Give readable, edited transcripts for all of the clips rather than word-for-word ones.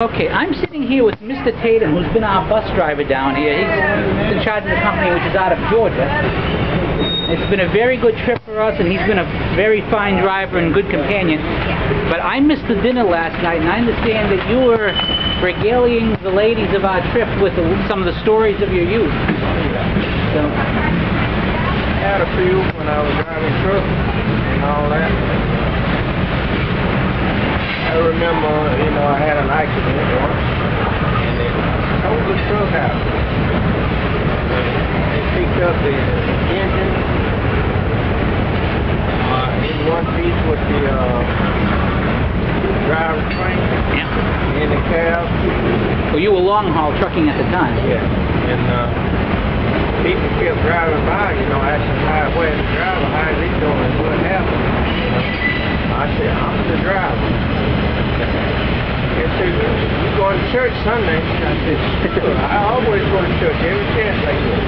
Okay, I'm sitting here with Mr. Tatum, who's been our bus driver down here. He's in charge of the company, which is out of Georgia. It's been a very good trip for us, and he's been a very fine driver and good companion. But I missed the dinner last night, and I understand that you were regaling the ladies of our trip with some of the stories of your youth. So, I had a few when I was driving truck and all that. I remember, I had an accident once, and they towed the truck out. They picked up the engine in one piece with the driver's frame in the cab. Well, you were long haul trucking at the time. Yeah, and people kept driving by, asking where's the driver, how's he doing, what happened? I said, I'm the driver. They said, you going to church Sunday? I said, sure. I always go to church every chance I get.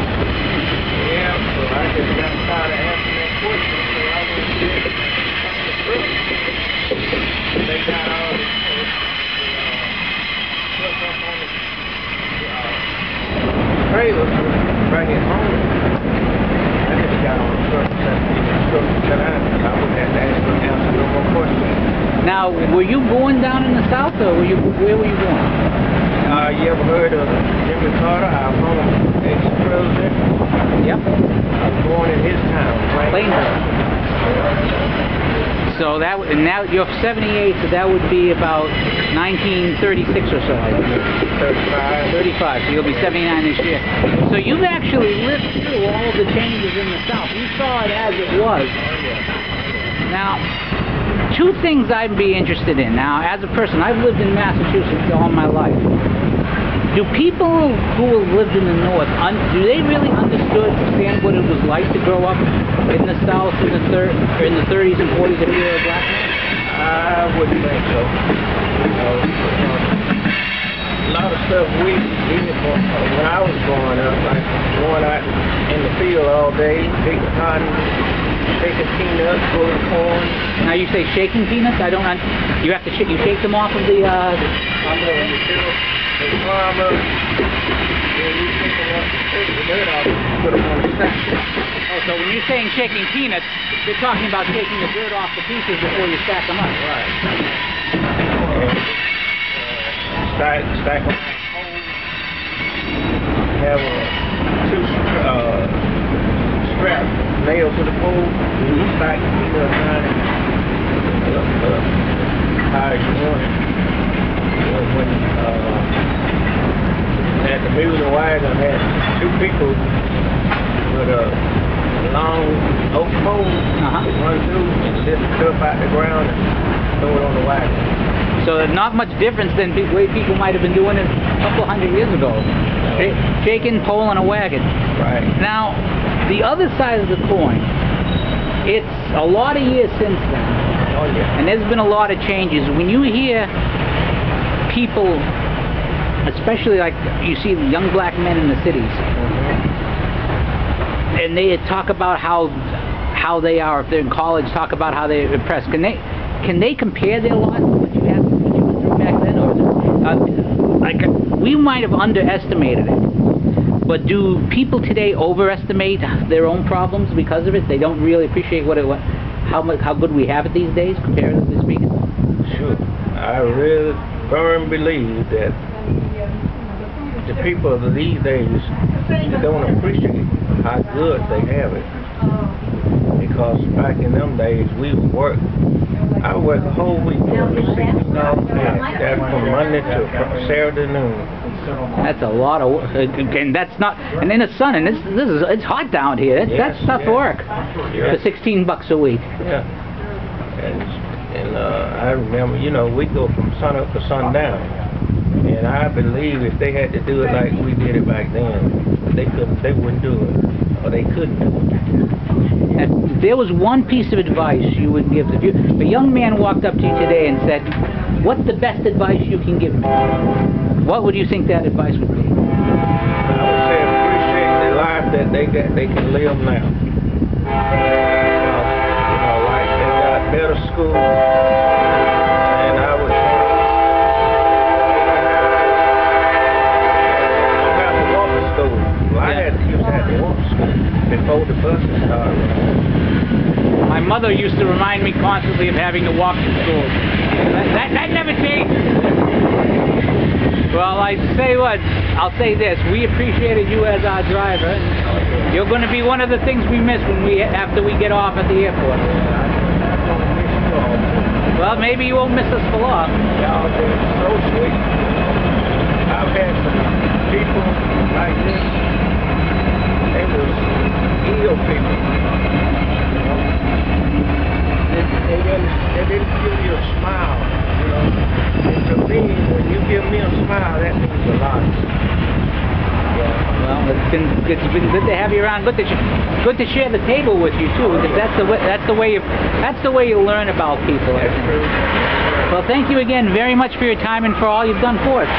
Yeah, so I just got tired of asking that question, so I went to the truck. They got all the truck up on the trailer to bring it home. I just got on the truck and said, I wouldn't have to answer no more questions. Now, were you born down in the South, or where were you born? You ever heard of Jimmy Carter, our home ex-president? Yep. I was born in his town, Plainville. So and now you're 78, so that would be about 1936 or so, I think. 35, so you'll be 79 this year. So you've actually lived through all of the changes in the South. You saw it as it was. Now, two things I'd be interested in. Now, as a person, I've lived in Massachusetts all my life. Do people who have lived in the North, do they really understand what it was like to grow up in the South in the 30s and 40s if you were a black man? I wouldn't think so. A lot of stuff even when I was growing up, like going out in the field all day, picking cotton, picking peanuts, pulling corn. Now you say shaking peanuts? You have to you shake them off of the They climb up, then you pick them up, take the dirt off, put them on the stack. Oh, so when you're saying shaking peanuts, you're talking about taking the dirt off the pieces before you stack them up. Right. Stack them. Have two straps nailed to the pole. Stack the peanuts down and how you want it. When at the mule and wagon, I had two people with a long oak pole run through and lift stuff out the ground and throw it on the wagon. So not much difference than the way people might have been doing it a couple hundred years ago. Shaking pole on a wagon. Right. Now, the other side of the coin, it's a lot of years since then. Oh, yeah. And there's been a lot of changes. When you hear people, especially like you see young black men in the cities, and they talk about how they are, if they're in college, talk about how they're impressed. Can they compare their lives to what you went through back then, or we might have underestimated it, but do people today overestimate their own problems because of it? They don't really appreciate how good we have it these days, comparatively speaking. Sure, I really firmly believe that the people of these days don't appreciate how good they have it. Because back in them days, we would work. I would work a whole week for $16 that's from Monday to Saturday noon. That's a lot of work, and that's not. And in the sun, and it's hot down here. That's tough work for $16 a week. Yeah. And I remember, we go from sun up to sundown, and I believe if they had to do it like we did it back then, they wouldn't do it, or they couldn't do it. And if there was one piece of advice you would give, if a young man walked up to you today and said, "What's the best advice you can give me?" What would you think that advice would be? I would say appreciate the life that they can live now. Like they got better schools, and I would mother used to remind me constantly of having to walk to school. That never changed. Well, I say what, I'll say this. We appreciated you as our driver. And you're going to be one of the things we miss after we get off at the airport. Well, maybe you won't miss us for long. Y'all been so sweet. I've had some people like this. They was ill people. They didn't give you a smile, you know. And to me, when you give me a smile, that means a lot. Well, it's been good to have you around. Good to share the table with you too, because that's the way you learn about people. I think. Well, thank you again very much for your time and for all you've done for us.